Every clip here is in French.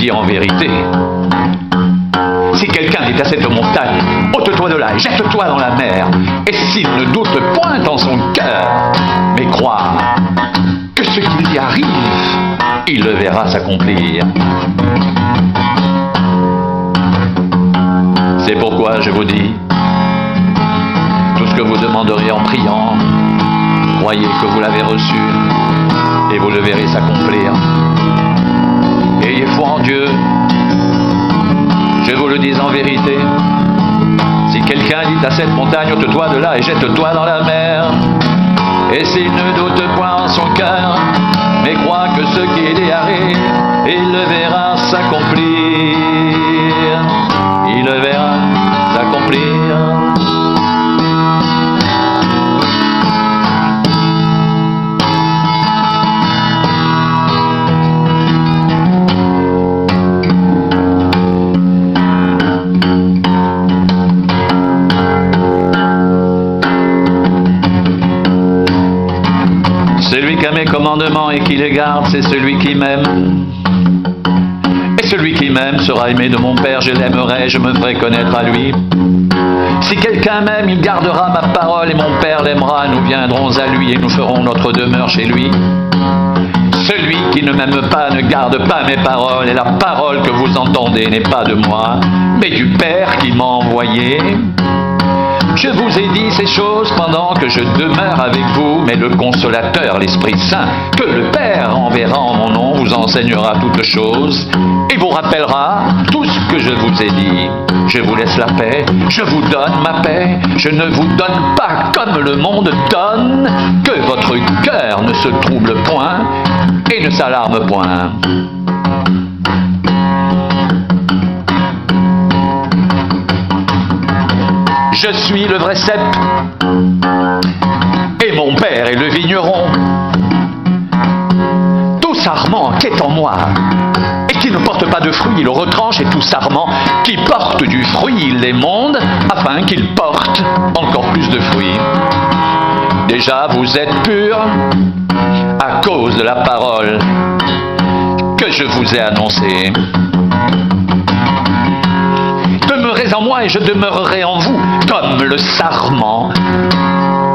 dis en vérité. Si quelqu'un dit à cette montagne, ôte-toi de là et jette-toi dans la mer, et s'il ne doute point en son cœur, mais croit que ce qu'il y arrive, il le verra s'accomplir. C'est pourquoi je vous dis, tout ce que vous demanderez en priant, croyez que vous l'avez reçu, et vous le verrez s'accomplir. Ayez foi en Dieu. Je vous le dis en vérité, si quelqu'un dit à cette montagne, ôte-toi de là et jette-toi dans la mer, et s'il ne doute point en son cœur, mais croit que ce qu'il y arrive, il le verra s'accomplir. Il le verra s'accomplir. Celui qui a mes commandements et qui les garde, c'est celui qui m'aime. Et celui qui m'aime sera aimé de mon Père, je l'aimerai, je me ferai connaître à lui. Si quelqu'un m'aime, il gardera ma parole et mon Père l'aimera, nous viendrons à lui et nous ferons notre demeure chez lui. Celui qui ne m'aime pas ne garde pas mes paroles, et la parole que vous entendez n'est pas de moi, mais du Père qui m'a envoyé. Je vous ai dit ces choses pendant que je demeure avec vous, mais le Consolateur, l'Esprit Saint, que le Père enverra en mon nom, vous enseignera toutes choses et vous rappellera tout ce que je vous ai dit. Je vous laisse la paix, je vous donne ma paix, je ne vous donne pas comme le monde donne, que votre cœur ne se trouble point et ne s'alarme point. Je suis le vrai cep, et mon Père est le vigneron. Tout sarment qui est en moi, et qui ne porte pas de fruit, il le retranche, et tout sarment qui porte du fruit, il l'émonde, afin qu'il porte encore plus de fruits. Déjà, vous êtes purs à cause de la parole que je vous ai annoncée. Demeurez en moi et je demeurerai en vous, comme le sarment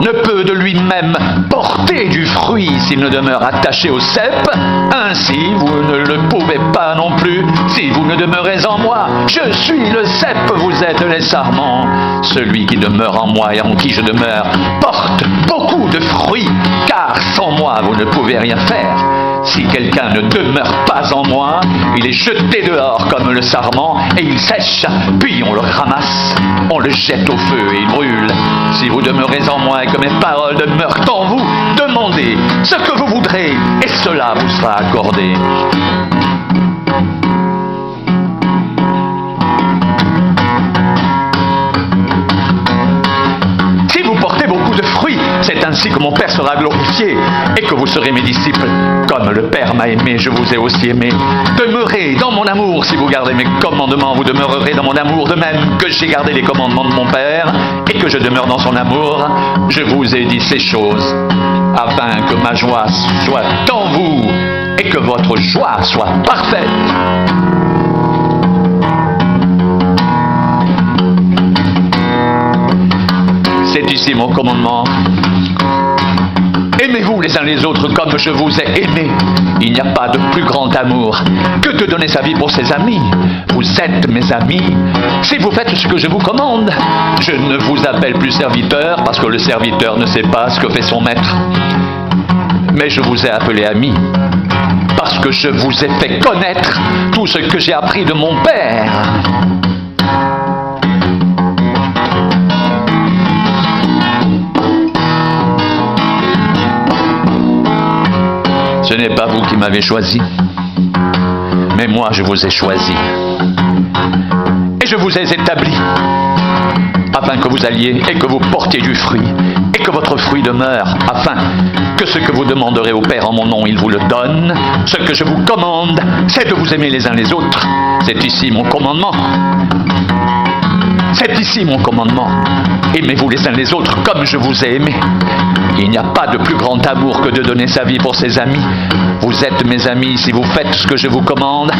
ne peut de lui-même porter du fruit s'il ne demeure attaché au cep. Ainsi, vous ne le pouvez pas non plus si vous ne demeurez en moi. Je suis le cep, vous êtes les sarments. Celui qui demeure en moi et en qui je demeure porte beaucoup de fruits, car sans moi, vous ne pouvez rien faire. Si quelqu'un ne demeure pas en moi, il est jeté dehors comme le sarment et il sèche, puis on le ramasse, on le jette au feu et il brûle. Si vous demeurez en moi et que mes paroles demeurent en vous, demandez ce que vous voudrez et cela vous sera accordé. Si vous portez beaucoup de fruits, c'est ainsi que mon Père sera glorifié et que vous serez mes disciples. Comme le Père m'a aimé, je vous ai aussi aimé. Demeurez dans mon amour. Si vous gardez mes commandements, vous demeurerez dans mon amour, de même que j'ai gardé les commandements de mon Père et que je demeure dans son amour. Je vous ai dit ces choses afin que ma joie soit en vous et que votre joie soit parfaite. C'est ici mon commandement. Aimez-vous les uns les autres comme je vous ai aimés. Il n'y a pas de plus grand amour que de donner sa vie pour ses amis. Vous êtes mes amis si vous faites ce que je vous commande. Je ne vous appelle plus serviteur parce que le serviteur ne sait pas ce que fait son maître. Mais je vous ai appelé ami parce que je vous ai fait connaître tout ce que j'ai appris de mon Père. Ce n'est pas vous qui m'avez choisi, mais moi je vous ai choisi. Et je vous ai établi, afin que vous alliez et que vous portiez du fruit, et que votre fruit demeure, afin que ce que vous demanderez au Père en mon nom, il vous le donne. Ce que je vous commande, c'est de vous aimer les uns les autres. C'est ici mon commandement. C'est ici mon commandement. Aimez-vous les uns les autres comme je vous ai aimé. Il n'y a pas de plus grand amour que de donner sa vie pour ses amis. Vous êtes mes amis si vous faites ce que je vous commande.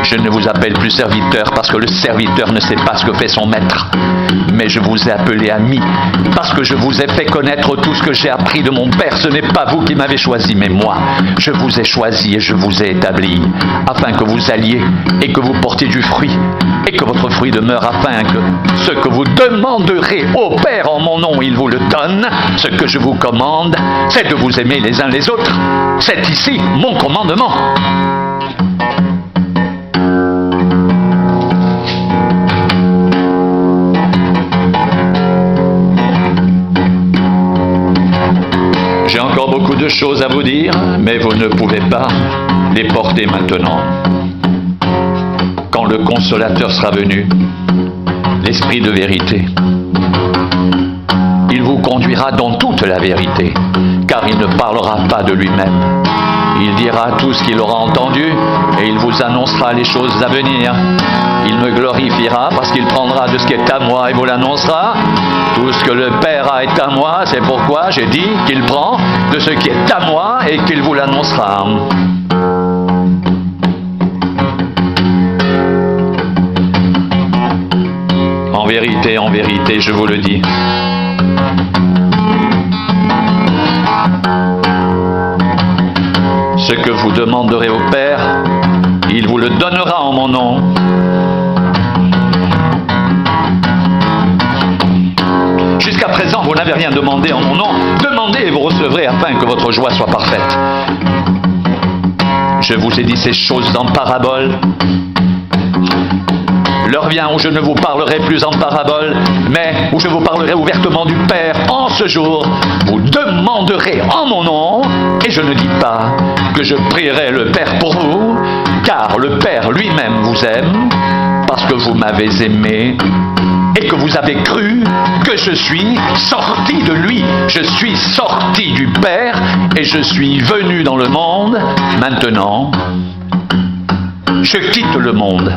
Je ne vous appelle plus serviteur parce que le serviteur ne sait pas ce que fait son maître. Mais je vous ai appelé ami parce que je vous ai fait connaître tout ce que j'ai appris de mon Père. Ce n'est pas vous qui m'avez choisi, mais moi. Je vous ai choisi et je vous ai établi afin que vous alliez et que vous portiez du fruit et que votre fruit demeure, afin que ce que vous demanderez au Père en mon nom, il vous le donne. Ce que je vous commande, c'est de vous aimer les uns les autres. C'est ici mon commandement. J'ai encore beaucoup de choses à vous dire, mais vous ne pouvez pas les porter maintenant. Quand le Consolateur sera venu, l'Esprit de vérité, il vous conduira dans toute la vérité, car il ne parlera pas de lui-même. Il dira tout ce qu'il aura entendu et il vous annoncera les choses à venir. Il me glorifiera parce qu'il prendra de ce qui est à moi et vous l'annoncera. Tout ce que le Père a est à moi, c'est pourquoi j'ai dit qu'il prend de ce qui est à moi et qu'il vous l'annoncera. En vérité, je vous le dis. Ce que vous demanderez au Père, il vous le donnera en mon nom. Jusqu'à présent, vous n'avez rien demandé en mon nom. Demandez et vous recevrez afin que votre joie soit parfaite. Je vous ai dit ces choses en parabole. L'heure vient où je ne vous parlerai plus en parabole, mais où je vous parlerai ouvertement du Père. En ce jour, vous demanderez en mon nom, et je ne dis pas que je prierai le Père pour vous, car le Père lui-même vous aime, parce que vous m'avez aimé, et que vous avez cru que je suis sorti de lui. Je suis sorti du Père, et je suis venu dans le monde. Maintenant, je quitte le monde.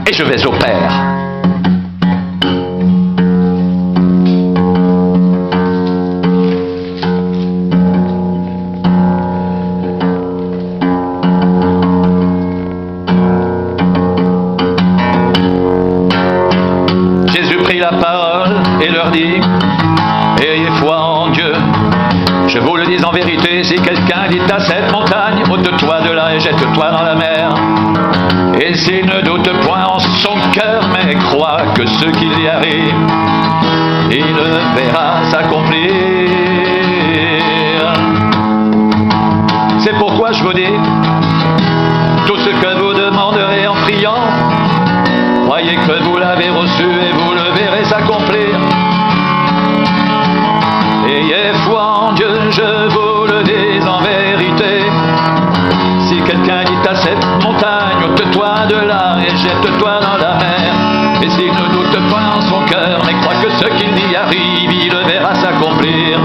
Et je vais au Père. Jésus prit la parole et leur dit: ayez foi en Dieu. Je vous le dis en vérité, si quelqu'un dit à cette montagne, ôte-toi de là et jette-toi dans la mer, et s'il ne doute point en son cœur, mais croit que ce qu'il y arrive, il le verra s'accomplir. C'est pourquoi je vous dis, tout ce que vous demanderez en priant, croyez que vous l'avez reçu et vous le verrez s'accomplir. Ayez foi en Dieu, je vous le dis en vérité. Si quelqu'un dit à cette montagne, ôte-toi de là et jette-toi dans la mer, et s'il ne doute point en son cœur, mais croit que ce qu'il y arrive, il le verra s'accomplir.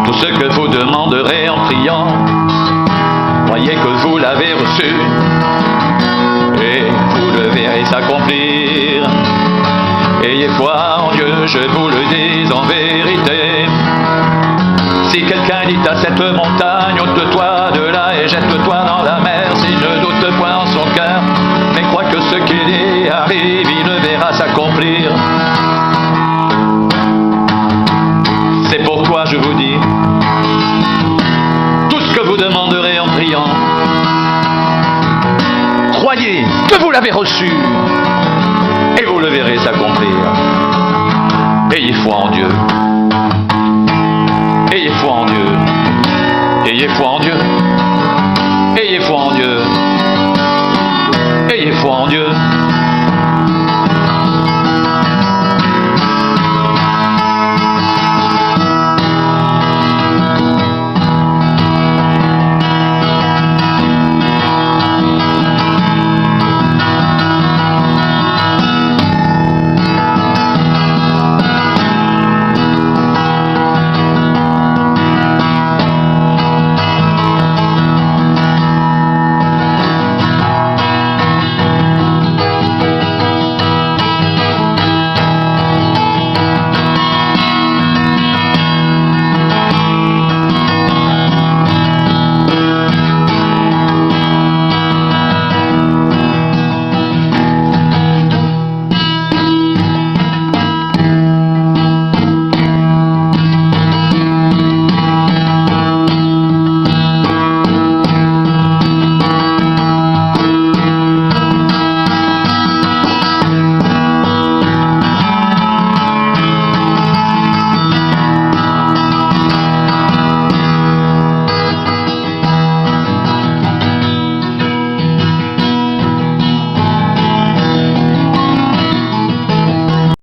Tout ce que vous demanderez en priant, croyez que vous l'avez reçu, et vous le verrez s'accomplir. Ayez foi en Dieu, je vous le dis en vérité. Si quelqu'un dit à cette montagne, ôte-toi de là et jette-toi dans la mer, s'il ne doute point en son cœur, mais croit que ce qu'il y arrive, il le verra s'accomplir. C'est pourquoi je vous dis, tout ce que vous demanderez en priant, croyez que vous l'avez reçu, et vous le verrez s'accomplir. Ayez foi en Dieu. Ayez foi en Dieu. Ayez foi en Dieu. Ayez foi en Dieu. Ayez foi en Dieu.